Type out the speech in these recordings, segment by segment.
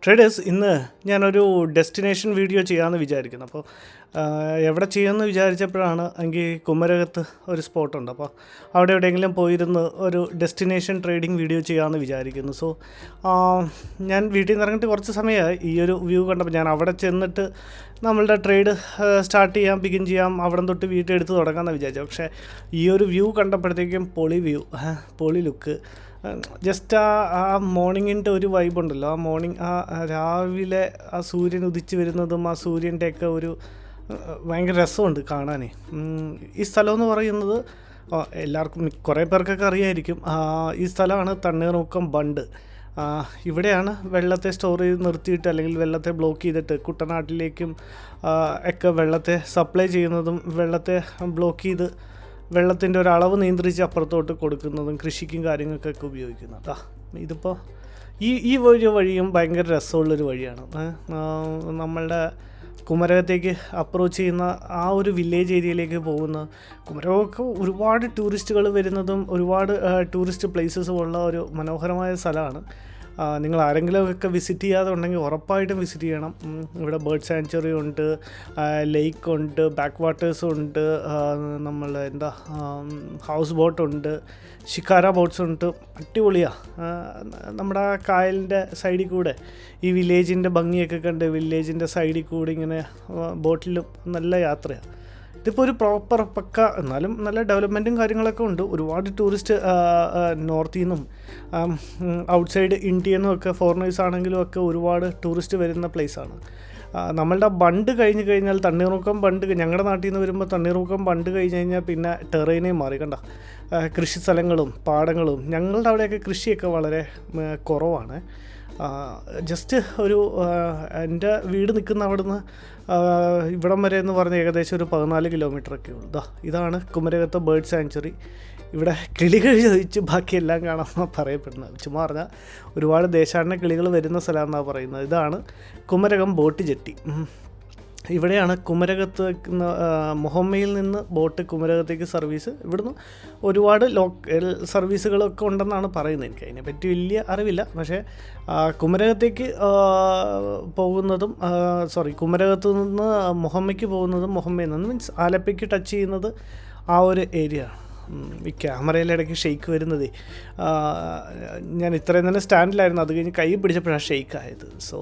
Traders ഇന്ന് ഞാനൊരു destination video ചെയ്യാമെന്ന് വിചാരിക്കുന്നു. അപ്പോൾ എവിടെ ചെയ്യുമെന്ന് വിചാരിച്ചപ്പോഴാണ് എനിക്ക് കുമരകത്ത് ഒരു സ്പോട്ടുണ്ട്. അപ്പോൾ അവിടെ എവിടെയെങ്കിലും പോയിരുന്ന് ഒരു ഡെസ്റ്റിനേഷൻ ട്രേഡിംഗ് വീഡിയോ ചെയ്യാമെന്ന് വിചാരിക്കുന്നു. സോ ഞാൻ വീട്ടിൽ നിന്ന് ഇറങ്ങിയിട്ട് കുറച്ച് സമയമായി ഈ ഒരു വ്യൂ കണ്ടപ്പോൾ ഞാൻ അവിടെ ചെന്നിട്ട് നമ്മളുടെ ട്രേഡ് സ്റ്റാർട്ട് ചെയ്യാം, ബിഗിൻ ചെയ്യാം, അവിടെ തൊട്ട് വീട്ടിൽ എടുത്ത് തുടങ്ങാമെന്ന് വിചാരിച്ചു. പക്ഷേ ഈ ഒരു വ്യൂ കണ്ടപ്പോഴത്തേക്കും പൊളി ലുക്ക്. ജസ്റ്റ് ആ മോർണിംഗിൻ്റെ ഒരു വൈബുണ്ടല്ലോ, ആ മോർണിംഗ് ആ രാവിലെ ആ സൂര്യൻ ഉദിച്ച് വരുന്നതും ആ സൂര്യൻ്റെയൊക്കെ ഒരു ഭയങ്കര രസമുണ്ട് കാണാൻ. ഈ സ്ഥലമെന്ന് പറയുന്നത് എല്ലാവർക്കും കുറേ പേർക്കൊക്കെ അറിയായിരിക്കും. ഈ സ്ഥലമാണ് തണ്ണീർമുക്കം ബണ്ട്. ഇവിടെയാണ് വെള്ളത്തെ സ്റ്റോർ ചെയ്ത് നിർത്തിയിട്ട് അല്ലെങ്കിൽ വെള്ളത്തെ ബ്ലോക്ക് ചെയ്തിട്ട് കുട്ടനാട്ടിലേക്കും ഒക്കെ വെള്ളത്തെ സപ്ലൈ ചെയ്യുന്നതും വെള്ളത്തെ ബ്ലോക്ക് ചെയ്ത് വെള്ളത്തിൻ്റെ ഒരളവ് നിയന്ത്രിച്ച് അപ്പുറത്തോട്ട് കൊടുക്കുന്നതും കൃഷിക്കും കാര്യങ്ങൾക്കൊക്കെ ഉപയോഗിക്കുന്നത്. ഇതിപ്പോൾ ഈ വഴിയും ഭയങ്കര രസമുള്ളൊരു വഴിയാണ്. നമ്മളുടെ കുമരകത്തേക്ക് അപ്രോച്ച് ചെയ്യുന്ന ആ ഒരു വില്ലേജ് ഏരിയയിലേക്ക് പോകുന്ന കുമരകമൊക്കെ ഒരുപാട് ടൂറിസ്റ്റുകൾ വരുന്നതും ഒരുപാട് ടൂറിസ്റ്റ് പ്ലേസസും ഉള്ള ഒരു മനോഹരമായ സ്ഥലമാണ്. നിങ്ങൾ ആരെങ്കിലുമൊക്കെ വിസിറ്റ് ചെയ്യാതെ ഉണ്ടെങ്കിൽ ഉറപ്പായിട്ടും വിസിറ്റ് ചെയ്യണം. ഇവിടെ ബേർഡ് സാങ്ച്വറി ഉണ്ട്, ലേക്ക് ബാക്ക് വാട്ടേഴ്സ് ഉണ്ട്, നമ്മൾ ഹൗസ് ബോട്ടുണ്ട്, ഷിക്കാര ബോട്ട്സ് ഉണ്ട്. അടിപൊളിയാണ്. നമ്മുടെ കായലിൻ്റെ സൈഡിൽ കൂടെ ഈ വില്ലേജിൻ്റെ ഭംഗിയൊക്കെ കണ്ട് വില്ലേജിൻ്റെ സൈഡിൽ കൂടെ ഇങ്ങനെ ബോട്ടിലും നല്ല യാത്രയാണ്. ഇതിപ്പോൾ ഒരു പ്രോപ്പർ പക്ക, എന്നാലും നല്ല ഡെവലപ്മെൻറ്റും കാര്യങ്ങളൊക്കെ ഉണ്ട്. ഒരുപാട് ടൂറിസ്റ്റ് നോർത്തിൽ നിന്നും ഔട്ട്സൈഡ് ഇന്ത്യയിൽ നിന്നും ഒക്കെ ഫോറിനേഴ്സ് ആണെങ്കിലും ഒക്കെ ഒരുപാട് ടൂറിസ്റ്റ് വരുന്ന പ്ലേസാണ്. നമ്മളുടെ ബണ്ട് കഴിഞ്ഞ് കഴിഞ്ഞാൽ തണ്ണീർമുക്കം ബണ്ട്, ഞങ്ങളുടെ നാട്ടിൽ നിന്ന് വരുമ്പോൾ തണ്ണീർമുക്കം ബണ്ട് കഴിഞ്ഞ് കഴിഞ്ഞാൽ പിന്നെ ടെറൈനേ മാറി കണ്ട കൃഷി സ്ഥലങ്ങളും പാടങ്ങളും. ഞങ്ങളുടെ അവിടെയൊക്കെ കൃഷിയൊക്കെ വളരെ കുറവാണ്. ജസ്റ്റ് ഒരു എൻ്റെ വീട് നിൽക്കുന്ന അവിടുന്ന് ഇവിടം വരെ എന്ന് പറഞ്ഞാൽ ഏകദേശം ഒരു 14 കിലോമീറ്ററൊക്കെ ഉള്ളൂ. ഇതാണ് കുമരകത്തെ ബേർഡ് സാങ്ച്വറി. ഇവിടെ കിളികൾ ചോദിച്ച് ബാക്കിയെല്ലാം കാണാമെന്നാണ് പറയപ്പെടുന്നത്. ചുമ്മാ പറഞ്ഞാൽ ഒരുപാട് ദേശാടന കിളികൾ വരുന്ന സ്ഥലമെന്നാണ് പറയുന്നത്. ഇതാണ് കുമരകം ബോട്ട് ജെട്ടി. ഇവിടെയാണ് കുമരകത്ത് മുഹമ്മയിൽ നിന്ന് ബോട്ട് കുമരകത്തേക്ക് സർവീസ്. ഇവിടുന്ന് ഒരുപാട് ലോക്കൽ സർവീസുകളൊക്കെ ഉണ്ടെന്നാണ് പറയുന്നത്. എനിക്ക് അതിനെപ്പറ്റി വലിയ അറിവില്ല. പക്ഷേ കുമരകത്തേക്ക് പോകുന്നതും കുമരകത്ത് നിന്ന് മുഹമ്മയ്ക്ക് പോകുന്നതും മുഹമ്മയിൽ നിന്ന് മീൻസ് ആലപ്പയ്ക്ക് ടച്ച് ചെയ്യുന്നത് ആ ഒരു ഏരിയ ആണ്. ഈ ക്യാമറയിലിടയ്ക്ക് ഷെയ്ക്ക് വരുന്നത് ഞാൻ ഇത്രയും തന്നെ സ്റ്റാൻഡിലായിരുന്നു, അത് കഴിഞ്ഞ് കൈ പിടിച്ചപ്പോഴാണ് ഷെയ്ക്കായത്. സോ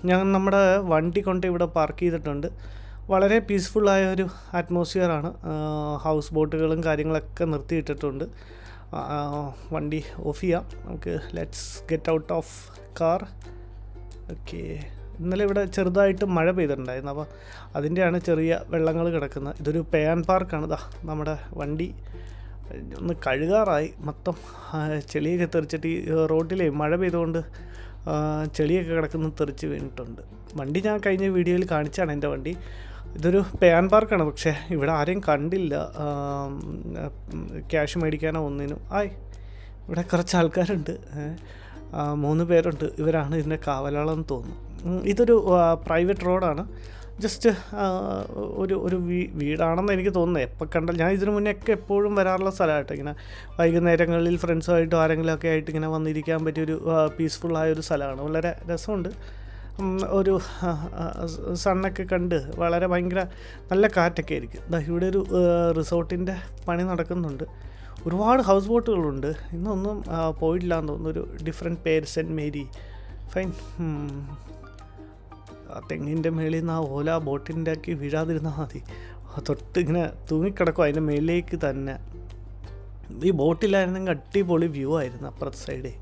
ഞാൻ നമ്മുടെ വണ്ടി കൊണ്ട് ഇവിടെ പാർക്ക് ചെയ്തിട്ടുണ്ട്. വളരെ പീസ്ഫുള്ളായ ഒരു അറ്റ്മോസ്ഫിയറാണ്. ഹൗസ് ബോട്ടുകളും കാര്യങ്ങളൊക്കെ നിർത്തിയിട്ടിട്ടുണ്ട്. വണ്ടി ഓഫ് ചെയ്യാം നമുക്ക്. Let's get out of car. Okay, ഇന്നലെ ഇവിടെ ചെറുതായിട്ട് മഴ പെയ്തിട്ടുണ്ടായിരുന്നു, അപ്പോൾ അതിൻ്റെയാണ് ചെറിയ വെള്ളങ്ങൾ കിടക്കുന്നത്. ഇതൊരു പേ ആൻഡ് പാർക്കാണ്. നമ്മുടെ വണ്ടി ഒന്ന് കഴുകാറായി. മൊത്തം ചെളിയൊക്കെ തെറിച്ചിട്ട് ഈ റോഡിലെ മഴ പെയ്തുകൊണ്ട് ചെളിയൊക്കെ കിടക്കുന്ന തെറിച്ച് വീണിട്ടുണ്ട്. വണ്ടി ഞാൻ കഴിഞ്ഞ വീഡിയോയിൽ കാണിച്ചാണ് എൻ്റെ വണ്ടി. ഇതൊരു പേ ആൻഡ് പാർക്കാണ്, പക്ഷേ ഇവിടെ ആരെയും കണ്ടില്ല ക്യാഷ് മേടിക്കാനോ ഒന്നിനും. ഇവിടെ കുറച്ച് ആൾക്കാരുണ്ട്, 3 പേരുണ്ട്. ഇവരാണ് ഇതിൻ്റെ കാവലാളെന്ന് തോന്നുന്നു. ഇതൊരു പ്രൈവറ്റ് റോഡാണ്. ജസ്റ്റ് ഒരു വീടാണെന്ന് എനിക്ക് തോന്നുന്നത്. എപ്പോൾ കണ്ടാൽ ഞാൻ ഇതിനു മുന്നേ ഒക്കെ എപ്പോഴും വരാറുള്ള സ്ഥലമായിട്ട് ഇങ്ങനെ വൈകുന്നേരങ്ങളിൽ ഫ്രണ്ട്സുമായിട്ടും ആരെങ്കിലുമൊക്കെ ആയിട്ട് ഇങ്ങനെ വന്നിരിക്കാൻ പറ്റിയൊരു പീസ്ഫുള്ളായൊരു സ്ഥലമാണ്. വളരെ രസമുണ്ട്. ഒരു സണ്ണൊക്കെ കണ്ട് വളരെ ഭയങ്കര നല്ല കാറ്റൊക്കെ ആയിരിക്കും. ഇവിടെ ഒരു റിസോർട്ടിൻ്റെ പണി നടക്കുന്നുണ്ട്. ഒരുപാട് ഹൗസ് ബോട്ടുകളുണ്ട്. ഇന്നൊന്നും പോയിട്ടില്ലാന്ന് തോന്നുന്നു. ഒരു ഡിഫറെൻറ്റ് പേര്, സെൻറ്റ് മേരി. ഫൈൻ. തെങ്ങിൻ്റെ മേളിൽ നിന്ന് ആ ഓല ബോട്ടിൻ്റെ ആക്കി വീഴാതിരുന്നാൽ മതി. തൊട്ട് ഇങ്ങനെ തൂങ്ങിക്കിടക്കും അതിൻ്റെ മേളിലേക്ക് തന്നെ. ഈ ബോട്ടിലായിരുന്നെങ്കിൽ അടിപൊളി വ്യൂ ആയിരുന്നു അപ്പുറത്തെ സൈഡേ.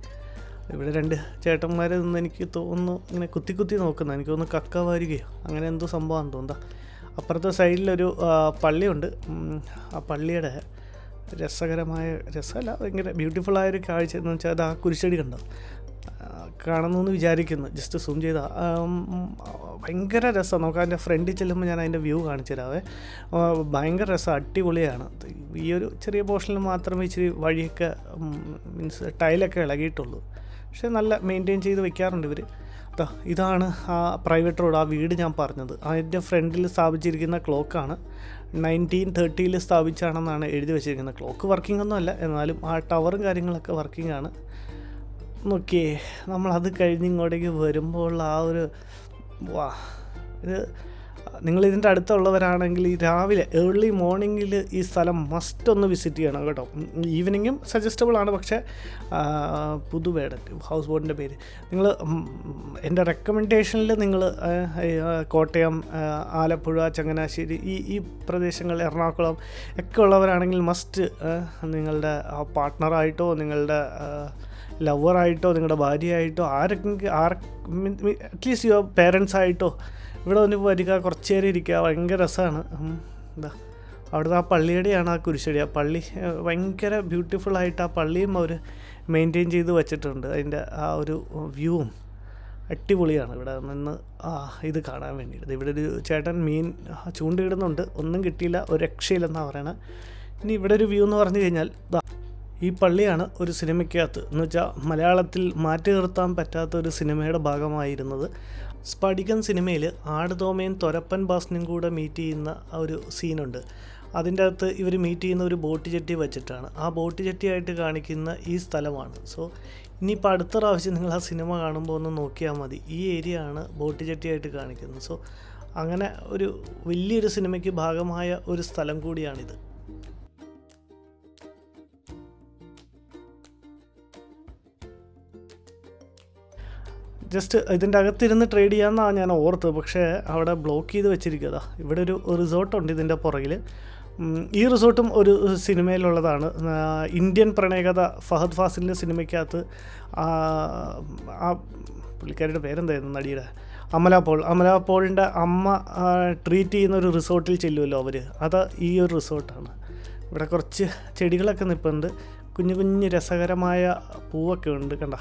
ഇവിടെ 2 ചേട്ടന്മാർ നിന്ന് എനിക്ക് തോന്നുന്നു ഇങ്ങനെ കുത്തി നോക്കുന്നു. എനിക്ക് തോന്നുന്നു കക്ക വാരുകയോ അങ്ങനെ എന്തോ സംഭവമാണെന്ന് തോന്നുക. അപ്പുറത്തെ സൈഡിലൊരു പള്ളിയുണ്ട്. ആ പള്ളിയുടെ രസമല്ല, ഭയങ്കര ബ്യൂട്ടിഫുള്ളായൊരു കാഴ്ച എന്ന് വെച്ചാൽ അത് ആ കുരിശടി കണ്ടോ, കാണുന്നു വിചാരിക്കുന്നു. ജസ്റ്റ് സൂം ചെയ്താൽ ഭയങ്കര രസമാണ്. നമുക്ക് അതിൻ്റെ ഫ്രണ്ടിൽ ചെല്ലുമ്പോൾ ഞാൻ അതിൻ്റെ വ്യൂ കാണിച്ചു തരാവേ. ഭയങ്കര രസം, അടിപൊളിയാണ്. ഈ ഒരു ചെറിയ പോർഷനിൽ മാത്രമേ ഇച്ചിരി വഴിയൊക്കെ മീൻസ് ടൈലൊക്കെ ഇളകിയിട്ടുള്ളൂ. പക്ഷേ നല്ല മെയിൻറ്റെയിൻ ചെയ്ത് വെക്കാറുണ്ട് ഇവർ. ഇതാണ് ആ പ്രൈവറ്റ് റോഡ്, ആ വീട് ഞാൻ പറഞ്ഞത്. അതിൻ്റെ ഫ്രണ്ടിൽ സ്ഥാപിച്ചിരിക്കുന്ന ക്ലോക്കാണ് 1930 സ്ഥാപിച്ചാണെന്നാണ് എഴുതി വെച്ചിരിക്കുന്നത്. ക്ലോക്ക് വർക്കിംഗ് ഒന്നും അല്ല, എന്നാലും ആ ടവറും കാര്യങ്ങളൊക്കെ വർക്കിംഗ് ആണ്. നോക്കിയേ, നമ്മളത് കഴിഞ്ഞ് ഇങ്ങോട്ടേക്ക് വരുമ്പോൾ ആ ഒരു വാ, ഇത് നിങ്ങളിതിൻ്റെ അടുത്തുള്ളവരാണെങ്കിൽ ഈ രാവിലെ ഏർലി മോർണിംഗിൽ ഈ സ്ഥലം മസ്റ്റ് ഒന്ന് വിസിറ്റ് ചെയ്യണം കേട്ടോ. ഈവനിങ്ങും സജസ്റ്റബിൾ ആണ്, പക്ഷേ പുതുവേടൻ ഹൗസ് ബോട്ടിൻ്റെ പേര് നിങ്ങൾ എൻ്റെ റെക്കമെൻഡേഷനിൽ നിങ്ങൾ കോട്ടയം, ആലപ്പുഴ, ചങ്ങനാശ്ശേരി ഈ പ്രദേശങ്ങൾ, എറണാകുളം ഒക്കെ ഉള്ളവരാണെങ്കിൽ മസ്റ്റ് നിങ്ങളുടെ പാർട്ട്ണറായിട്ടോ നിങ്ങളുടെ ലവറായിട്ടോ നിങ്ങളുടെ ഭാര്യയായിട്ടോ അറ്റ്ലീസ്റ്റ് യുവർ പേരൻസായിട്ടോ ഇവിടെ ഒന്ന് വരിക, കുറച്ച് നേരം ഇരിക്കുക, ഭയങ്കര രസമാണ്. എന്താ അവിടുത്തെ ആ പള്ളിയുടെയാണ് ആ കുരിശടി. ആ പള്ളി ഭയങ്കര ബ്യൂട്ടിഫുള്ളായിട്ട് ആ പള്ളിയും അവർ മെയിൻറ്റെയിൻ ചെയ്ത് വച്ചിട്ടുണ്ട്. അതിൻ്റെ ആ ഒരു വ്യൂവും അടിപൊളിയാണ് ഇവിടെ നിന്ന് ഇത് കാണാൻ വേണ്ടിയിട്ട്. ഇവിടെ ഒരു ചേട്ടൻ മീൻ ചൂണ്ടയിടുന്നുണ്ട്, ഒന്നും കിട്ടിയില്ല, ഒരു രക്ഷയില്ലെന്നാണ് പറയണത്. ഇനി ഇവിടെ ഒരു വ്യൂ എന്ന് പറഞ്ഞു കഴിഞ്ഞാൽ ഈ പള്ളിയാണ് ഒരു സിനിമയ്ക്കകത്ത് എന്ന് വെച്ചാൽ മലയാളത്തിൽ മാറ്റി നിർത്താൻ പറ്റാത്ത ഒരു സിനിമയുടെ ഭാഗമായിരുന്നത്. സ്പടികം സിനിമയിൽ ആടുതോമയും തൊരപ്പൻ ബാസിനും കൂടെ മീറ്റ് ചെയ്യുന്ന ഒരു സീനുണ്ട്. അതിൻ്റെ അകത്ത് ഇവർ മീറ്റ് ചെയ്യുന്ന ഒരു ബോട്ട് ജെട്ടി വെച്ചിട്ടാണ്. ആ ബോട്ട് ജെട്ടിയായിട്ട് കാണിക്കുന്ന ഈ സ്ഥലമാണ്. സോ ഇനിയിപ്പോൾ അടുത്ത പ്രാവശ്യം നിങ്ങൾ ആ സിനിമ കാണുമ്പോൾ ഒന്ന് നോക്കിയാൽ മതി, ഈ ഏരിയ ആണ് ബോട്ട് ജെട്ടിയായിട്ട് കാണിക്കുന്നത്. സോ അങ്ങനെ ഒരു വലിയൊരു സിനിമയ്ക്ക് ഭാഗമായ ഒരു സ്ഥലം കൂടിയാണിത്. ജസ്റ്റ് ഇതിൻ്റെ അകത്തിരുന്ന് ട്രേഡ് ചെയ്യാമെന്നാണ് ഞാൻ ഓർത്തത്, പക്ഷേ അവിടെ ബ്ലോക്ക് ചെയ്ത് വെച്ചിരിക്കുക. ഇവിടെ ഒരു റിസോർട്ടുണ്ട് ഇതിൻ്റെ പുറകിൽ. ഈ റിസോർട്ടും ഒരു സിനിമയിലുള്ളതാണ്. ഇന്ത്യൻ പ്രണയകഥ ഫഹദ് ഫാസിലിൻ്റെ സിനിമയ്ക്കകത്ത് ആ പുള്ളിക്കാരിയുടെ പേരെന്തായിരുന്നു നടിയുടെ, അമല പോളിൻ്റെ അമ്മ ട്രീറ്റ് ചെയ്യുന്ന ഒരു റിസോർട്ടിൽ ചെല്ലുമല്ലോ അവർ, അത് ഈ ഒരു റിസോർട്ടാണ്. ഇവിടെ കുറച്ച് ചെടികളൊക്കെ നിൽപ്പുണ്ട്, കുഞ്ഞു കുഞ്ഞു രസകരമായ പൂവൊക്കെ ഉണ്ട്. കണ്ട,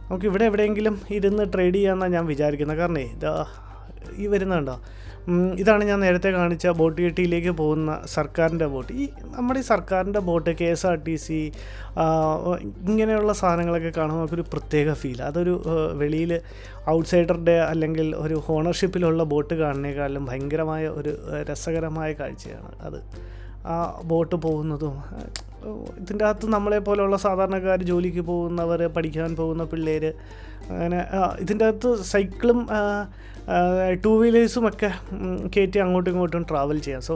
നമുക്ക് ഇവിടെ എവിടെയെങ്കിലും ഇരുന്ന് ട്രേഡ് ചെയ്യാമെന്നാണ് ഞാൻ വിചാരിക്കുന്നത്. കാരണം ഈ വരുന്നുണ്ടോ, ഇതാണ് ഞാൻ നേരത്തെ കാണിച്ച ബോട്ട് ജെട്ടിയിലേക്ക് പോകുന്ന സർക്കാരിൻ്റെ ബോട്ട്. നമ്മുടെ ഈ സർക്കാരിൻ്റെ ബോട്ട്, KSRTC ഇങ്ങനെയുള്ള സാധനങ്ങളൊക്കെ കാണുമ്പോൾ നമുക്കൊരു പ്രത്യേക ഫീൽ. അതൊരു വെളിയിൽ ഔട്ട്സൈഡറുടെ അല്ലെങ്കിൽ ഒരു ഓണർഷിപ്പിലുള്ള ബോട്ട് കാണുന്നതിനേക്കാളും ഭയങ്കരമായ ഒരു രസകരമായ കാഴ്ചയാണ് അത്. ആ ബോട്ട് പോകുന്നതും ഇതിൻ്റെ അകത്ത് നമ്മളെ പോലെയുള്ള സാധാരണക്കാർ, ജോലിക്ക് പോകുന്നവർ, പഠിക്കാൻ പോകുന്ന പിള്ളേർ, അങ്ങനെ ഇതിൻ്റെ അകത്ത് സൈക്കിളും 2 വീലേഴ്സും ഒക്കെ കയറ്റി അങ്ങോട്ടും ഇങ്ങോട്ടും ട്രാവൽ ചെയ്യാം. സോ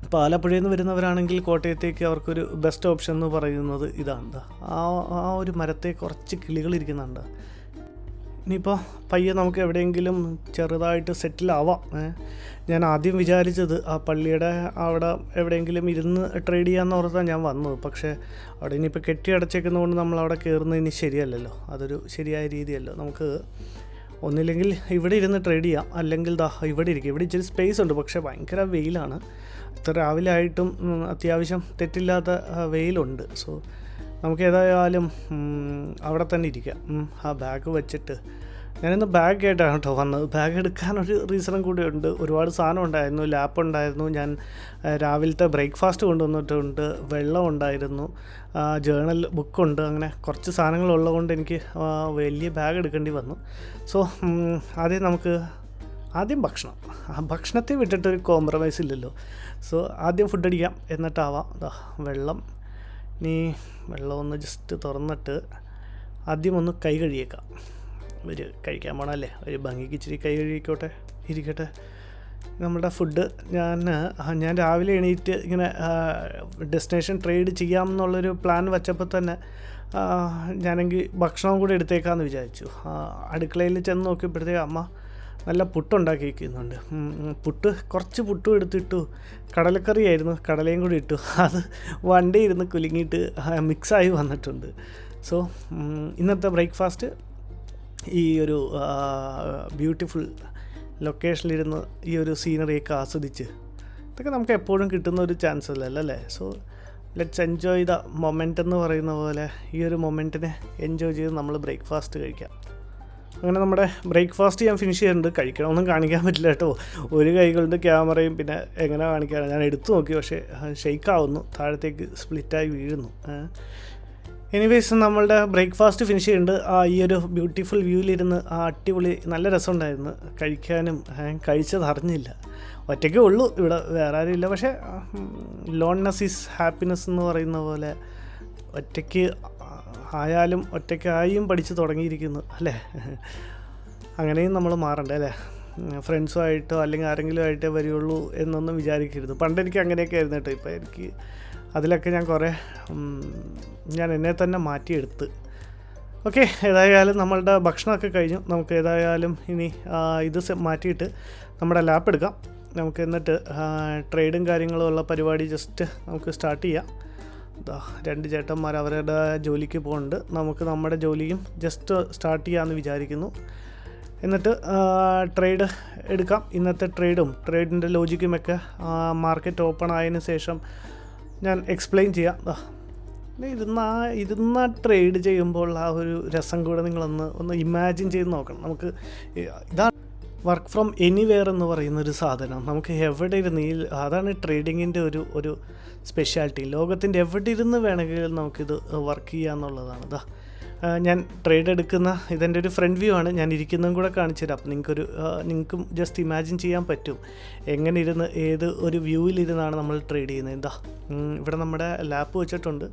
ഇപ്പോൾ ആലപ്പുഴയിൽ നിന്ന് വരുന്നവരാണെങ്കിൽ കോട്ടയത്തേക്ക് അവർക്കൊരു ബെസ്റ്റ് ഓപ്ഷൻ എന്ന് പറയുന്നത് ഇതാണ്. ആ ഒരു മരത്തെ കുറച്ച് കിളികളിരിക്കുന്നുണ്ട്. ഇനിയിപ്പോൾ പയ്യെ നമുക്ക് എവിടെയെങ്കിലും ചെറുതായിട്ട് സെറ്റിലാവാം. ഞാൻ ആദ്യം വിചാരിച്ചത് ആ പള്ളിയുടെ അവിടെ എവിടെയെങ്കിലും ഇരുന്ന് ട്രേഡ് ചെയ്യാമെന്ന് ഓർത്താണ് ഞാൻ വന്നത്. പക്ഷേ അവിടെ ഇനിയിപ്പോൾ കെട്ടിയടച്ചേക്കുന്നതുകൊണ്ട് നമ്മളവിടെ കയറുന്നത് ഇനി ശരിയല്ലല്ലോ, അതൊരു ശരിയായ രീതിയല്ലോ. നമുക്ക് ഒന്നില്ലെങ്കിൽ ഇവിടെ ഇരുന്ന് ട്രേഡ് ചെയ്യാം, അല്ലെങ്കിൽ ഇവിടെ ഇരിക്കും. ഇവിടെ ഇച്ചിരി സ്പേസ് ഉണ്ട്, പക്ഷേ ഭയങ്കര വെയിലാണ്. ഇത്ര രാവിലെ ആയിട്ടും അത്യാവശ്യം തെറ്റില്ലാത്ത വെയിലുണ്ട്. സോ നമുക്ക് ഏതായാലും അവിടെ തന്നെ ഇരിക്കാം. ആ ബാഗ് വെച്ചിട്ട് ഞാനിന്ന് ബാഗ് ആയിട്ടാണ് കേട്ടോ വന്നത്. ബാഗ് എടുക്കാനൊരു റീസണും കൂടി ഉണ്ട്. ഒരുപാട് സാധനം ഉണ്ടായിരുന്നു, ലാപ്പ് ഉണ്ടായിരുന്നു, ഞാൻ രാവിലത്തെ ബ്രേക്ക്ഫാസ്റ്റ് കൊണ്ടുവന്നിട്ടുണ്ട്, വെള്ളം ഉണ്ടായിരുന്നു, ജേണൽ ബുക്കുണ്ട്, അങ്ങനെ കുറച്ച് സാധനങ്ങളുള്ളതുകൊണ്ട് എനിക്ക് വലിയ ബാഗ് എടുക്കേണ്ടി വന്നു. സോ ആദ്യം ഭക്ഷണം. ഭക്ഷണത്തെ വിട്ടിട്ടൊരു കോംപ്രമൈസ് ഇല്ലല്ലോ. സോ ആദ്യം ഫുഡ് അടിക്കാം, എന്നിട്ടാവാം. വെള്ളം ഒന്ന് ജസ്റ്റ് തുറന്നിട്ട് ആദ്യം ഒന്ന് കൈ കഴുകിയേക്കാം. കഴിക്കാൻ പോണല്ലേ, ഒരു ഭംഗിക്ക് ഇച്ചിരി കൈ ഇരിക്കട്ടെ. നമ്മുടെ ഫുഡ് ഞാൻ രാവിലെ എണീറ്റ് ഇങ്ങനെ ഡെസ്റ്റിനേഷൻ ട്രേഡ് ചെയ്യാം എന്നുള്ളൊരു പ്ലാൻ വെച്ചപ്പോൾ തന്നെ ഞാനെങ്കിൽ ഭക്ഷണം കൂടെ എടുത്തേക്കാമെന്ന് വിചാരിച്ചു. അടുക്കളയിൽ ചെന്ന് നോക്കിയപ്പോഴത്തേക്ക് അമ്മ നല്ല പുട്ടുണ്ടാക്കി വയ്ക്കുന്നുണ്ട്. കുറച്ച് പുട്ടും എടുത്തിട്ടു. കടലക്കറിയായിരുന്നു, കടലയും കൂടി ഇട്ടു. അത് വണ്ടി ഇരുന്ന് കുലുങ്ങിയിട്ട് മിക്സായി വന്നിട്ടുണ്ട്. സോ ഇന്നത്തെ ബ്രേക്ക്ഫാസ്റ്റ് ഈ ഒരു ബ്യൂട്ടിഫുൾ ലൊക്കേഷനിലിരുന്ന് ഈ ഒരു സീനറിയൊക്കെ ആസ്വദിച്ച്, ഇതൊക്കെ നമുക്ക് എപ്പോഴും കിട്ടുന്ന ഒരു ചാൻസ് അല്ലേ. So let's enjoy the moment എന്ന് പറയുന്ന പോലെ ഈ ഒരു മൊമെൻറ്റിനെ എൻജോയ് ചെയ്ത് നമ്മൾ ബ്രേക്ക്ഫാസ്റ്റ് കഴിക്കാം. അങ്ങനെ നമ്മുടെ ബ്രേക്ക്ഫാസ്റ്റ് ഞാൻ ഫിനിഷ് ചെയ്തിട്ടുണ്ട്. കഴിക്കണമെന്നും കാണിക്കാൻ പറ്റില്ല കേട്ടോ, ഒരു കൈ കൊണ്ട് ക്യാമറയും പിന്നെ എങ്ങനെ കാണിക്കാനാണ്. ഞാൻ എടുത്തു നോക്കി, പക്ഷേ ഷെയ്ക്കാവുന്നു, താഴത്തേക്ക് സ്പ്ലിറ്റായി വീഴുന്നു. എനിവേസ് നമ്മളുടെ ബ്രേക്ക്ഫാസ്റ്റ് ഫിനിഷ് ചെയ്യുന്നുണ്ട്. ഈ ഒരു ബ്യൂട്ടിഫുൾ വ്യൂവിലിരുന്ന് അടിപൊളി നല്ല രസമുണ്ടായിരുന്നു കഴിക്കാനും. കഴിച്ചത് അറിഞ്ഞില്ല, ഒറ്റയ്ക്കേ ഉള്ളൂ ഇവിടെ, വേറെ ആരും ഇല്ല. പക്ഷേ ലോൺനെസ് ഈസ് ഹാപ്പിനെസ് എന്ന് പറയുന്ന പോലെ ഒറ്റയ്ക്ക് ആയാലും ഒറ്റയ്ക്കായും പഠിച്ച് തുടങ്ങിയിരിക്കുന്നു അല്ലേ. അങ്ങനെയും നമ്മൾ മാറണ്ടേ അല്ലേ. ഫ്രണ്ട്സുമായിട്ടോ അല്ലെങ്കിൽ ആരെങ്കിലും ആയിട്ടേ വരികയുള്ളൂ എന്നൊന്നും വിചാരിക്കരുത്. പണ്ട് എനിക്ക് അങ്ങനെയൊക്കെ ആയിരുന്നു കേട്ടോ. ഇപ്പോൾ എനിക്ക് അതിലൊക്കെ ഞാൻ എന്നെ തന്നെ മാറ്റിയെടുത്ത്. ഓക്കെ, ഏതായാലും നമ്മളുടെ ഭക്ഷണമൊക്കെ കഴിഞ്ഞു. നമുക്ക് ഏതായാലും ഇനി ഇത് മാറ്റിയിട്ട് നമ്മുടെ ലാപ്പ് എടുക്കാം. നമുക്ക് എന്നിട്ട് ട്രേഡും കാര്യങ്ങളും ഉള്ള പരിപാടി ജസ്റ്റ് നമുക്ക് സ്റ്റാർട്ട് ചെയ്യാം. രണ്ട് ചേട്ടന്മാർ അവരുടെ ജോലിക്ക് പോകുന്നുണ്ട്. നമുക്ക് നമ്മുടെ ജോലിയും ജസ്റ്റ് സ്റ്റാർട്ട് ചെയ്യാമെന്ന് വിചാരിക്കുന്നു. എന്നിട്ട് ട്രേഡ് എടുക്കാം. ഇന്നത്തെ ട്രേഡിൻ്റെ ലോജിക്കുമൊക്കെ മാർക്കറ്റ് ഓപ്പൺ ആയതിന് ശേഷം ഞാൻ എക്സ്പ്ലെയിൻ ചെയ്യാം. ഇരുന്ന ട്രേഡ് ചെയ്യുമ്പോൾ ആ ഒരു രസം കൂടെ നിങ്ങളൊന്ന് ഇമാജിൻ ചെയ്ത് നോക്കണം. നമുക്ക് ഇതാണ് വർക്ക് ഫ്രം എനിവെയർ എന്ന് പറയുന്നൊരു സാധനം. നമുക്ക് എവിടെ ഇരുന്ന് അതാണ് ട്രേഡിങ്ങിൻ്റെ ഒരു സ്പെഷ്യാലിറ്റി. ലോകത്തിൻ്റെ എവിടെ ഇരുന്ന് വേണമെങ്കിലും നമുക്കിത് വർക്ക് ചെയ്യാമെന്നുള്ളതാണ്. ഞാൻ ട്രേഡ് എടുക്കുന്ന ഇതെൻ്റെ ഒരു ഫ്രണ്ട് വ്യൂ ആണ്. ഞാൻ ഇരിക്കുന്നതും കൂടെ കാണിച്ചു തരാം. അപ്പോൾ നിങ്ങൾക്കും ജസ്റ്റ് ഇമാജിൻ ചെയ്യാൻ പറ്റും എങ്ങനെ ഇരുന്ന് ഏത് ഒരു വ്യൂവിലിരുന്നാണ് നമ്മൾ ട്രേഡ് ചെയ്യുന്നത്. ഇവിടെ നമ്മുടെ ലാപ്പ് വെച്ചിട്ടുണ്ട്.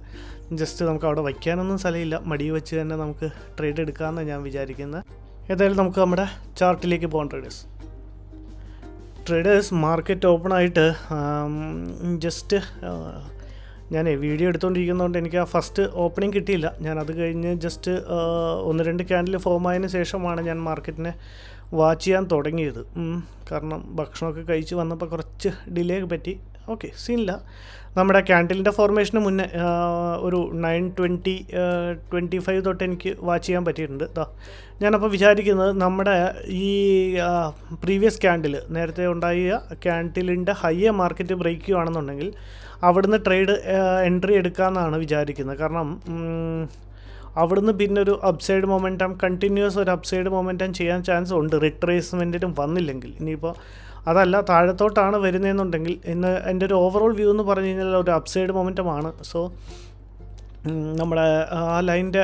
ജസ്റ്റ് നമുക്ക് അവിടെ വയ്ക്കാനൊന്നും സ്ഥലമില്ല. മടി വെച്ച് തന്നെ നമുക്ക് ട്രേഡ് എടുക്കാമെന്നാണ് ഞാൻ വിചാരിക്കുന്നത്. ഏതായാലും നമുക്ക് നമ്മുടെ ചാർട്ടിലേക്ക് പോകാം. ട്രേഡേഴ്സ് മാർക്കറ്റ് ഓപ്പൺ ആയിട്ട് ജസ്റ്റ് ഞാൻ വീഡിയോ എടുത്തുകൊണ്ടിരിക്കുന്നതുകൊണ്ട് എനിക്ക് ആ ഫസ്റ്റ് ഓപ്പണിംഗ് കിട്ടിയില്ല. ഞാൻ അത് കഴിഞ്ഞ് ജസ്റ്റ് 1-2 ക്യാൻഡിൽ ഫോം ആയതിന് ശേഷമാണ് ഞാൻ മാർക്കറ്റിനെ വാച്ച് ചെയ്യാൻ തുടങ്ങിയത്. കാരണം ഭക്ഷണമൊക്കെ കഴിച്ച് വന്നപ്പോൾ കുറച്ച് ഡിലേ പറ്റി. ഓക്കെ, സീനില്ല. നമ്മുടെ ക്യാൻഡിലിൻ്റെ ഫോർമേഷന് മുന്നേ ഒരു 9:20-25 തൊട്ട് എനിക്ക് വാച്ച് ചെയ്യാൻ പറ്റിയിട്ടുണ്ട്. ഞാനപ്പോൾ വിചാരിക്കുന്നത് നമ്മുടെ ഈ പ്രീവിയസ് ക്യാൻഡിൽ നേരത്തെ ഉണ്ടായ ക്യാൻഡിലിൻ്റെ ഹൈയെ മാർക്കറ്റ് ബ്രേക്ക് ചെയ്യുകയാണെന്നുണ്ടെങ്കിൽ അവിടുന്ന് ട്രേഡ് എൻട്രി എടുക്കാമെന്നാണ് വിചാരിക്കുന്നത്. കാരണം അവിടുന്ന് പിന്നെ ഒരു അപ്സൈഡ് മൊമെൻറ്റം കണ്ടിന്യൂസ് ഒരു അപ്സൈഡ് മൊമെൻറ്റം ചെയ്യാൻ ചാൻസ് ഉണ്ട് റിട്രേസ്മെൻറ്റിനും വന്നില്ലെങ്കിൽ. ഇനിയിപ്പോൾ അതല്ല താഴത്തോട്ടാണ് വരുന്നതെന്നുണ്ടെങ്കിൽ ഇന്ന് എൻ്റെ ഒരു ഓവറോൾ വ്യൂ എന്ന് പറഞ്ഞു കഴിഞ്ഞാൽ ഒരു അപ്സൈഡ് മൊമെൻറ്റമാണ്. സോ നമ്മുടെ ആ ലൈൻ്റെ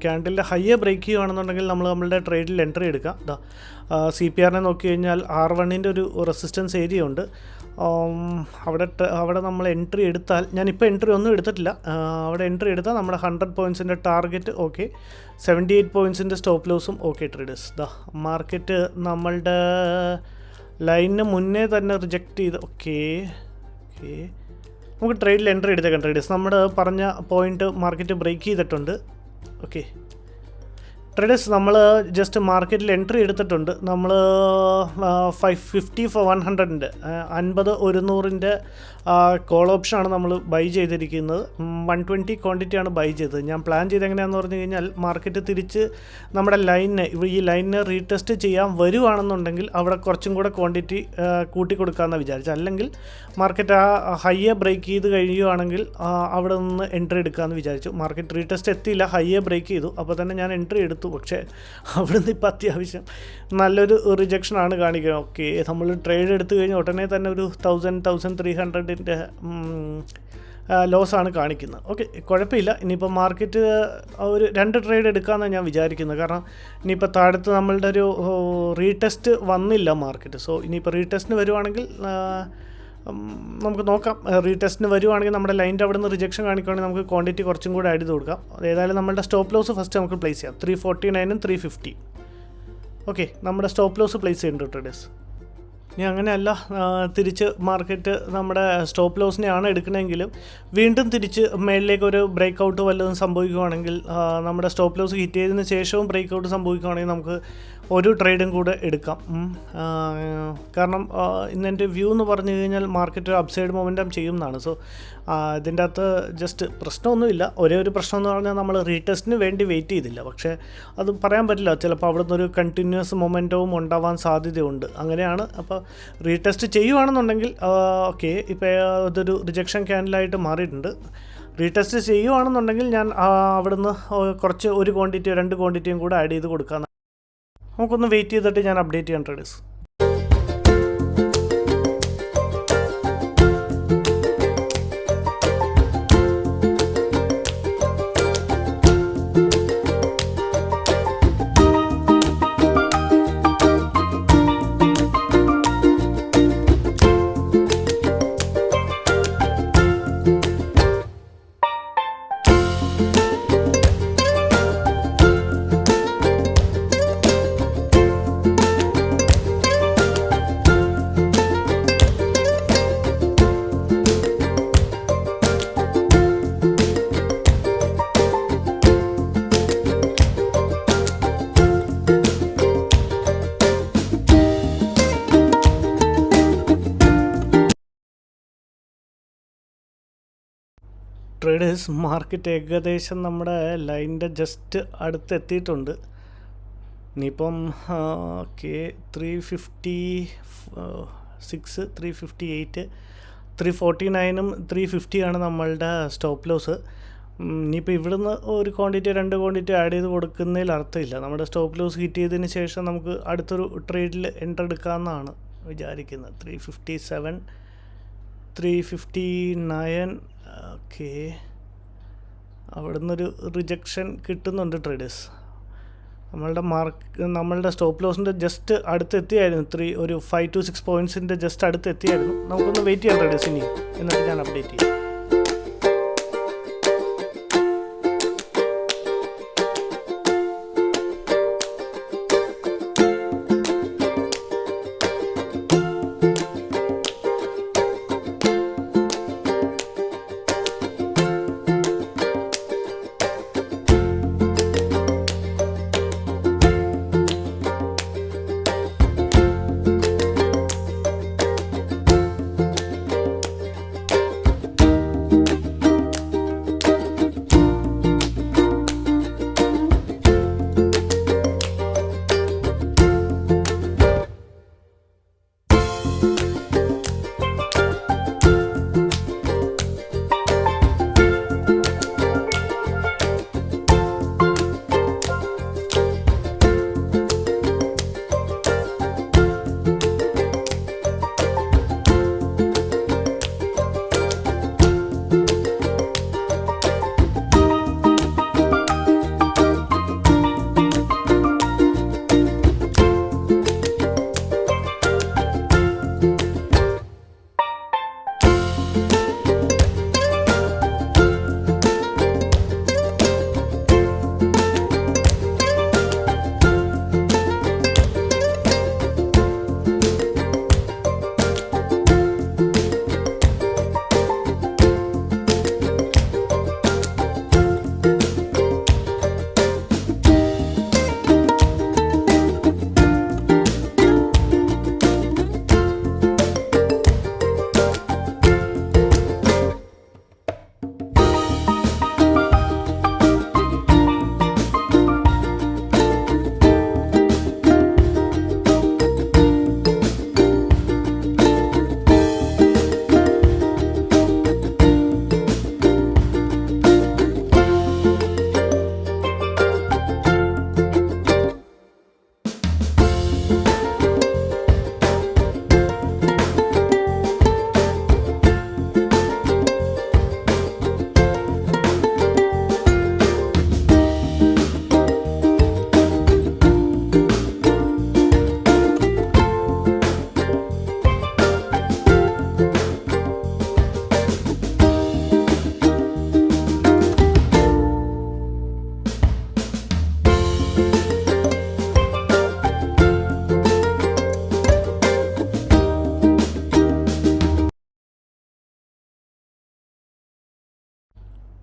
ക്യാൻഡിലിൻ്റെ ഹൈയെ ബ്രേക്ക് ചെയ്യുകയാണെന്നുണ്ടെങ്കിൽ നമ്മളുടെ ട്രേഡിൽ എൻട്രി എടുക്കാം. CPRനെ നോക്കി കഴിഞ്ഞാൽ R1ൻ്റെ ഒരു റെസിസ്റ്റൻസ് ഏരിയ ഉണ്ട്. അവിടെ നമ്മൾ എൻട്രി എടുത്താൽ, ഞാനിപ്പോൾ എൻട്രി ഒന്നും എടുത്തിട്ടില്ല, അവിടെ എൻട്രി എടുത്താൽ നമ്മുടെ 100 പോയിൻറ്റ്സിൻ്റെ ടാർഗറ്റ് ഓക്കെ, 78 പോയിൻറ്റ്സിൻ്റെ സ്റ്റോപ്പ് ലോസും ഓക്കെ. ട്രേഡേഴ്സ് മാർക്കറ്റ് നമ്മളുടെ ലൈനിന് മുന്നേ തന്നെ റിജക്റ്റ് ചെയ്ത് ഓക്കെ നമുക്ക് ട്രേഡിൽ എൻട്രി എടുത്തേക്കാം. ട്രേഡേഴ്സ് നമ്മൾ പറഞ്ഞ പോയിൻ്റ് മാർക്കറ്റ് ബ്രേക്ക് ചെയ്തിട്ടുണ്ട്. ഓക്കെ ട്രേഡേഴ്സ്, നമ്മൾ ജസ്റ്റ് മാർക്കറ്റിൽ എൻട്രി എടുത്തിട്ടുണ്ട്. നമ്മൾ 550 for 100ൻ്റെ 50-100ൻ്റെ കോൾ ഓപ്ഷനാണ് നമ്മൾ ബൈ ചെയ്തിരിക്കുന്നത്. 120 ക്വാണ്ടിറ്റിയാണ് ബൈ ചെയ്തത്. ഞാൻ പ്ലാൻ ചെയ്ത് എങ്ങനെയാണെന്ന് പറഞ്ഞു കഴിഞ്ഞാൽ മാർക്കറ്റ് തിരിച്ച് നമ്മുടെ ഈ ലൈനിനെ റീടെസ്റ്റ് ചെയ്യാൻ വരുവാണെന്നുണ്ടെങ്കിൽ അവിടെ കുറച്ചും കൂടെ ക്വാണ്ടിറ്റി കൂട്ടി കൊടുക്കാമെന്നാണ് വിചാരിച്ചത്. അല്ലെങ്കിൽ മാർക്കറ്റ് ആ ഹൈയെ ബ്രേക്ക് ചെയ്ത് കഴിയുകയാണെങ്കിൽ അവിടെ നിന്ന് എൻട്രി എടുക്കാമെന്ന് വിചാരിച്ചു. മാർക്കറ്റ് റീടെസ്റ്റ് എത്തിയില്ല, ഹൈയെ ബ്രേക്ക് ചെയ്തു. അപ്പോൾ തന്നെ ഞാൻ എൻട്രി എടുത്തു. പക്ഷേ അവിടുന്ന് ഇപ്പോൾ അത്യാവശ്യം നല്ലൊരു റിജക്ഷനാണ് കാണിക്കുന്നത്. ഓക്കെ, നമ്മൾ ട്രേഡ് എടുത്തു കഴിഞ്ഞാൽ ഉടനെ തന്നെ ഒരു 1,300ൻ്റെ ലോസാണ് കാണിക്കുന്നത്. ഓക്കെ, കുഴപ്പമില്ല. ഇനിയിപ്പോൾ മാർക്കറ്റ് ഒരു 2 ട്രേഡ് എടുക്കാമെന്നാണ് ഞാൻ വിചാരിക്കുന്നത്. കാരണം ഇനിയിപ്പോൾ താഴത്ത് നമ്മളുടെ ഒരു റീടെസ്റ്റ് വന്നില്ല മാർക്കറ്റ്. സോ ഇനിയിപ്പോൾ റീടെസ്റ്റിന് വരുവാണെങ്കിൽ നമുക്ക് നോക്കാം. റീടെസ്റ്റിന് വരുവാണെങ്കിൽ നമ്മുടെ ലൈൻ്റെ അവിടെ നിന്ന് റിജക്ഷൻ കാണിക്കുകയാണെങ്കിൽ നമുക്ക് ക്വാണ്ടിറ്റി കുറച്ചും കൂടെ ആഡ് ചെയ്ത് കൊടുക്കാം. ഏതായാലും നമ്മുടെ സ്റ്റോപ്പ് ലോസ് ഫസ്റ്റ് നമുക്ക് പ്ലേസ് ചെയ്യാം. 349ഉം 350. ഓക്കെ, നമ്മുടെ സ്റ്റോപ്പ് ലോസ് പ്ലേസ് ചെയ്യുന്നുണ്ട് ട്രേഡേഴ്സ്. ഇനി അങ്ങനെയല്ല, തിരിച്ച് മാർക്കറ്റ് നമ്മുടെ സ്റ്റോപ്പ് ലോസിനെയാണ് എടുക്കണമെങ്കിലും വീണ്ടും തിരിച്ച് മേളിലേക്ക് ഒരു ബ്രേക്ക് ഔട്ട് വല്ലതും സംഭവിക്കുകയാണെങ്കിൽ, നമ്മുടെ സ്റ്റോപ്പ് ലോസ് ഹിറ്റ് ചെയ്തതിന് ശേഷവും ബ്രേക്ക് ഔട്ട് സംഭവിക്കുകയാണെങ്കിൽ നമുക്ക് ഒരു ട്രേഡും കൂടെ എടുക്കാം. കാരണം ഇന്നെൻ്റെ വ്യൂ എന്ന് പറഞ്ഞു കഴിഞ്ഞാൽ മാർക്കറ്റ് ഒരു അപ്സൈഡ് മൊമെൻറ്റം ചെയ്യുന്നതാണ്. സോ ഇതിൻ്റെ അകത്ത് ജസ്റ്റ് പ്രശ്നമൊന്നുമില്ല. ഒരേ ഒരു പ്രശ്നം എന്ന് പറഞ്ഞാൽ നമ്മൾ റീടെസ്റ്റിന് വേണ്ടി വെയിറ്റ് ചെയ്തില്ല. പക്ഷേ അത് പറയാൻ പറ്റില്ല, ചിലപ്പോൾ അവിടെ നിന്നൊരു കണ്ടിന്യൂസ് മൊമെൻറ്റവും ഉണ്ടാവാൻ സാധ്യതയുണ്ട്. അങ്ങനെയാണ്. അപ്പോൾ റീടെസ്റ്റ് ചെയ്യുവാണെന്നുണ്ടെങ്കിൽ ഓക്കെ, ഇപ്പോൾ അതൊരു റിജക്ഷൻ ക്യാൻഡിലായിട്ട് മാറിയിട്ടുണ്ട്. റീടെസ്റ്റ് ചെയ്യുവാണെന്നുണ്ടെങ്കിൽ ഞാൻ അവിടുന്ന് കുറച്ച് 1 ക്വാണ്ടിറ്റിയോ 2 ക്വാണ്ടിറ്റിയും കൂടെ ആഡ് ചെയ്ത് കൊടുക്കാം. നമുക്കൊന്ന് വെയിറ്റ് ചെയ്തിട്ട് ഞാൻ അപ്ഡേറ്റ് ചെയ്യാം ട്രേഡേഴ്സ്. ട്രേഡേഴ്സ് മാർക്കറ്റ് ഏകദേശം നമ്മുടെ ലൈനിൻ്റെ ജസ്റ്റ് അടുത്തെത്തിയിട്ടുണ്ട്. ഇനിയിപ്പം ഓക്കെ 356, 358, 349ഉം 350 നമ്മളുടെ സ്റ്റോപ്പ് ലോസ്. ഇനിയിപ്പോൾ ഇവിടുന്ന് ഒരു ക്വാണ്ടിറ്റി 2 ക്വാണ്ടിറ്റി ആഡ് ചെയ്ത് കൊടുക്കുന്നതിൽ അർത്ഥമില്ല. നമ്മുടെ സ്റ്റോപ്പ് ലോസ് ഹിറ്റ് ചെയ്തതിന് ശേഷം നമുക്ക് അടുത്തൊരു ട്രേഡിൽ എൻ്റർ എടുക്കാമെന്നാണ് വിചാരിക്കുന്നത്. 357, 359. ഓക്കെ, അവിടെ നിന്നൊരു റിജക്ഷൻ കിട്ടുന്നുണ്ട് ട്രേഡേഴ്സ്. നമ്മളുടെ സ്റ്റോപ്പ് ലോസിൻ്റെ ജസ്റ്റ് അടുത്തെത്തിയായിരുന്നു. ഒരു 5 to 6 പോയിൻറ്റ്സിൻ്റെ ജസ്റ്റ് അടുത്തെത്തിയായിരുന്നു. നമുക്കൊന്ന് വെയിറ്റ് ചെയ്യാം ട്രേഡേഴ്സ് ഇനി, എന്നിട്ട് ഞാൻ അപ്ഡേറ്റ് ചെയ്യാം.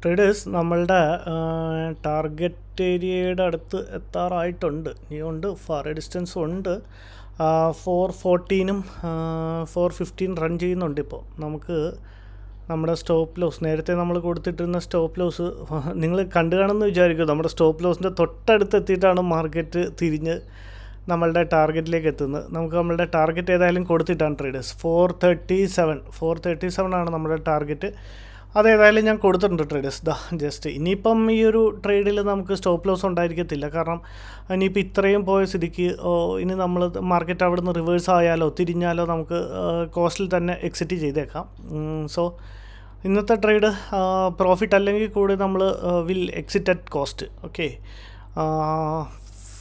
ട്രേഡേഴ്സ് നമ്മളുടെ ടാർഗറ്റ് ഏരിയയുടെ അടുത്ത് എത്താറായിട്ടുണ്ട്. ഇനിയുണ്ട്, ഫാർ ഡിസ്റ്റൻസും ഉണ്ട്. 414ഉം 415 റൺ ചെയ്യുന്നുണ്ട്. ഇപ്പോൾ നമുക്ക് നമ്മുടെ സ്റ്റോപ്പ് ലോസ്, നേരത്തെ നമ്മൾ കൊടുത്തിട്ടിരുന്ന സ്റ്റോപ്പ് ലോസ് നിങ്ങൾ കണ്ടു കാണുമെന്ന് വിചാരിക്കും. നമ്മുടെ സ്റ്റോപ്പ് ലോസിൻ്റെ തൊട്ടടുത്ത് എത്തിയിട്ടാണ് മാർക്കറ്റ് തിരിഞ്ഞ് നമ്മളുടെ ടാർഗറ്റിലേക്ക് എത്തുന്നത്. നമുക്ക് നമ്മളുടെ ടാർഗറ്റ് ഏതായാലും കൊടുത്തിട്ടാണ് ട്രേഡേഴ്സ്. 437 ആണ് നമ്മുടെ ടാർഗറ്റ്. അതേതായാലും ഞാൻ കൊടുത്തിട്ടുണ്ട് ട്രേഡേഴ്സ്. ജസ്റ്റ് ഇനിയിപ്പം ഈ ഒരു ട്രേഡിൽ നമുക്ക് സ്റ്റോപ്പ് ലോസ് ഉണ്ടായിരിക്കത്തില്ല. കാരണം ഇനിയിപ്പോൾ ഇത്രയും പോയ സ്ഥിതിക്ക് ഇനി നമ്മൾ മാർക്കറ്റ് അവിടെ നിന്ന് റിവേഴ്സ് ആയാലോ തിരിഞ്ഞാലോ നമുക്ക് കോസ്റ്റിൽ തന്നെ എക്സിറ്റ് ചെയ്തേക്കാം. സോ ഇന്നത്തെ ട്രേഡ് പ്രോഫിറ്റ് അല്ലെങ്കിൽ കൂടി നമ്മൾ will exit at cost. Okay,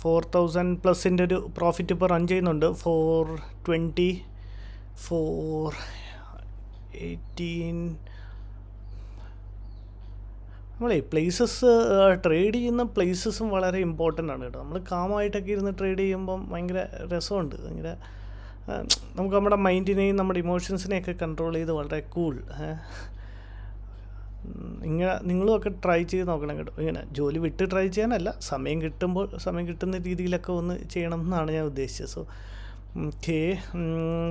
4000+ ഒരു പ്രോഫിറ്റ് ഇപ്പോൾ റൺ ചെയ്യുന്നുണ്ട്. 420, 418. നമ്മളെ പ്ലേസസ് ട്രേഡ് ചെയ്യുന്ന പ്ലേസസും വളരെ ഇമ്പോർട്ടൻ്റ് ആണ് കേട്ടോ. നമ്മൾ കാമായിട്ടൊക്കെ ഇരുന്ന് ട്രേഡ് ചെയ്യുമ്പം ഭയങ്കര രസമുണ്ട്. ഭയങ്കര നമുക്ക് നമ്മുടെ മൈൻഡിനെയും നമ്മുടെ ഇമോഷൻസിനെയൊക്കെ കൺട്രോൾ ചെയ്ത് വളരെ കൂൾ. ഇങ്ങനെ നിങ്ങളുമൊക്കെ ട്രൈ ചെയ്ത് നോക്കണം കേട്ടോ. ഇങ്ങനെ ജോലി വിട്ട് ട്രൈ ചെയ്യാനല്ല, സമയം കിട്ടുന്ന രീതിയിലൊക്കെ ഒന്ന് ചെയ്യണം എന്നാണ് ഞാൻ ഉദ്ദേശിച്ചത്. സോ ഓക്കെ,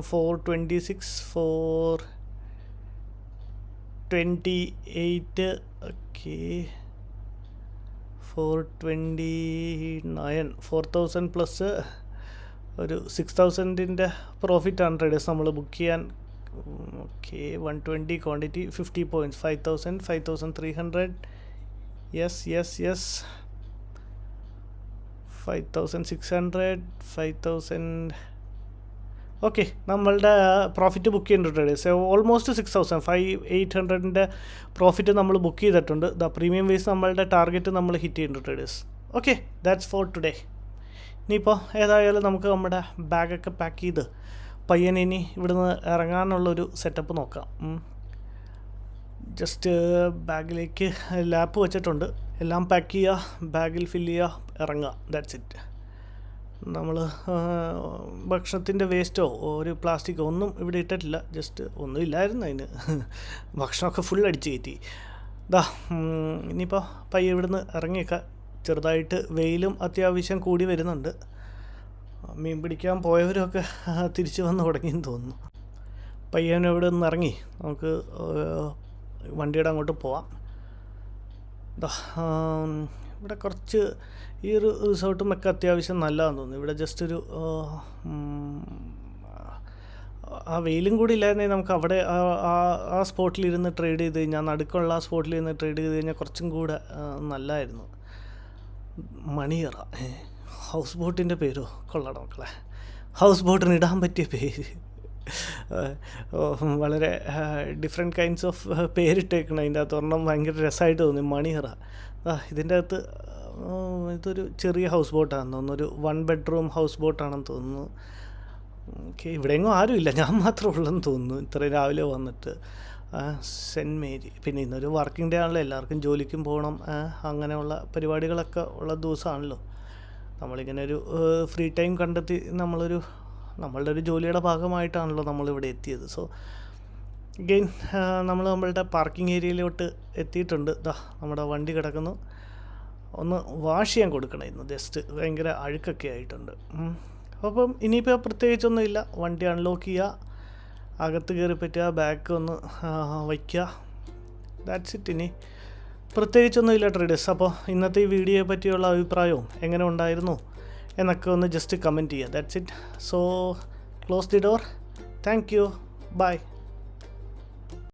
426, 428 ഓക്കെ 429 4000 പ്ലസ് ഒരു 6000 പ്രോഫിറ്റാണ് ട്രേഡേഴ്സ് നമ്മൾ ബുക്ക് ചെയ്യാൻ. Okay 120 quantity 50 points 5000 5300 yes 5600 5000 okay. നമ്മളുടെ പ്രോഫിറ്റ് ബുക്ക് ചെയ്യുന്നുണ്ട് ട്രേഡേഴ്സ് ഓൾമോസ്റ്റ് 6000 5800 പ്രോഫിറ്റ് നമ്മൾ ബുക്ക് ചെയ്തിട്ടുണ്ട്. പ്രീമിയം വേസ് നമ്മളുടെ ടാർഗറ്റ് നമ്മൾ ഹിറ്റ് ചെയ്യുന്നുണ്ട് traders. Okay, that's for today. ഇനിയിപ്പോൾ ഏതായാലും നമുക്ക് നമ്മുടെ ബാഗൊക്കെ പാക്ക് ചെയ്ത് പയ്യനെ ഇനി ഇവിടുന്ന് ഇറങ്ങാനുള്ളൊരു സെറ്റപ്പ് നോക്കാം. ജസ്റ്റ് ബാഗിലേക്ക് ലാപ്പ് വെച്ചിട്ടുണ്ട്, എല്ലാം പാക്ക് ചെയ്യുക, ബാഗിൽ ഫില്ല് ചെയ്യുക, ഇറങ്ങുക, ദാറ്റ്സ് ഇറ്റ്. നമ്മൾ ഭക്ഷണത്തിൻ്റെ വേസ്റ്റോ ഒരു പ്ലാസ്റ്റിക്കോ ഒന്നും ഇവിടെ ഇട്ടിട്ടില്ല. ജസ്റ്റ് ഒന്നും ഇല്ലായിരുന്നു അതിന്, ഭക്ഷണമൊക്കെ ഫുൾ അടിച്ച് കയറ്റി. ഇനിയിപ്പോൾ പയ്യെ ഇവിടുന്ന് ഇറങ്ങിയേക്കാം. ചെറുതായിട്ട് വെയിലും അത്യാവശ്യം കൂടി വരുന്നുണ്ട്. മീൻ പിടിക്കാൻ പോയവരൊക്കെ തിരിച്ചു വന്ന് തുടങ്ങിയെന്ന് തോന്നുന്നു. പയ്യൻ ഇവിടെ നിന്ന് ഇറങ്ങി നമുക്ക് വണ്ടിയുടെ അങ്ങോട്ട് പോവാം. ഇവിടെ കുറച്ച് ഈ ഒരു റിസോർട്ടും ഒക്കെ അത്യാവശ്യം നല്ലതാണെന്ന് തോന്നുന്നു. ഇവിടെ ജസ്റ്റ് ഒരു ആ വെയിലും കൂടി ഇല്ലായിരുന്നെങ്കിൽ നമുക്ക് അവിടെ ആ സ്പോട്ടിലിരുന്ന് ട്രേഡ് ചെയ്ത് കഴിഞ്ഞാൽ, നടുക്കുള്ള ആ സ്പോട്ടിലിരുന്ന് ട്രേഡ് ചെയ്ത് കഴിഞ്ഞാൽ കുറച്ചും കൂടെ നല്ലതായിരുന്നു. മണിയറ ഹൗസ് ബോട്ടിൻ്റെ പേരോ കൊള്ളണം മക്കളെ. ഹൗസ് ബോട്ടിന് ഇടാൻ പറ്റിയ പേര് വളരെ ഡിഫറെൻറ്റ് കൈൻഡ്സ് ഓഫ് പേരിട്ടേക്കണം. അതിൻ്റെ അകത്ത് ഒരെണ്ണം ഭയങ്കര രസമായിട്ട് തോന്നി, മണിയറ. ഇതിൻ്റെ അകത്ത് ഇതൊരു ചെറിയ ഹൗസ് ബോട്ടാണെന്ന് തോന്നുന്നു, ഒരു 1 bedroom ഹൗസ് ബോട്ടാണെന്ന് തോന്നുന്നു. ഓക്കെ, ഇവിടെയെങ്ങും ആരുമില്ല, ഞാൻ മാത്രമേ ഉള്ളെന്ന് തോന്നുന്നു ഇത്രയും രാവിലെ വന്നിട്ട്. Saint Mary. പിന്നെ ഇന്നൊരു വർക്കിംഗ് ഡേ ആണല്ലോ, എല്ലാവർക്കും ജോലിക്കും പോകണം, അങ്ങനെയുള്ള പരിപാടികളൊക്കെ ഉള്ള ദിവസമാണല്ലോ. നമ്മളിങ്ങനെ ഒരു ഫ്രീ ടൈം കണ്ടെത്തി നമ്മളുടെ ഒരു ജോലിയുടെ ഭാഗമായിട്ടാണല്ലോ നമ്മളിവിടെ എത്തിയത്. സോ അഗെയിൻ നമ്മൾ നമ്മളുടെ പാർക്കിംഗ് ഏരിയയിലോട്ട് എത്തിയിട്ടുണ്ട്. നമ്മുടെ വണ്ടി കിടക്കുന്നു, ഒന്ന് വാഷ് ചെയ്യാൻ കൊടുക്കണം ഇന്ന്. ജസ്റ്റ് ഭയങ്കര അഴുക്കൊക്കെ ആയിട്ടുണ്ട്. അപ്പം ഇനിയിപ്പോൾ പ്രത്യേകിച്ചൊന്നുമില്ല. വണ്ടി അൺലോക്ക് ചെയ്യുക, അകത്ത് കയറി പറ്റുക, ബാഗ് ഒന്ന് വയ്ക്കുക, ദാറ്റ്സ് ഇറ്റ്. ഇനി പ്രത്യേകിച്ചൊന്നുമില്ല ട്രേഡേഴ്സ്. അപ്പോൾ ഇന്നത്തെ ഈ വീഡിയോയെ പറ്റിയുള്ള അഭിപ്രായവും എങ്ങനെ ഉണ്ടായിരുന്നു എന്നൊക്കെ ഒന്ന് ജസ്റ്റ് കമൻറ്റ് ചെയ്യുക. That's it. So close the door. Thank you. By.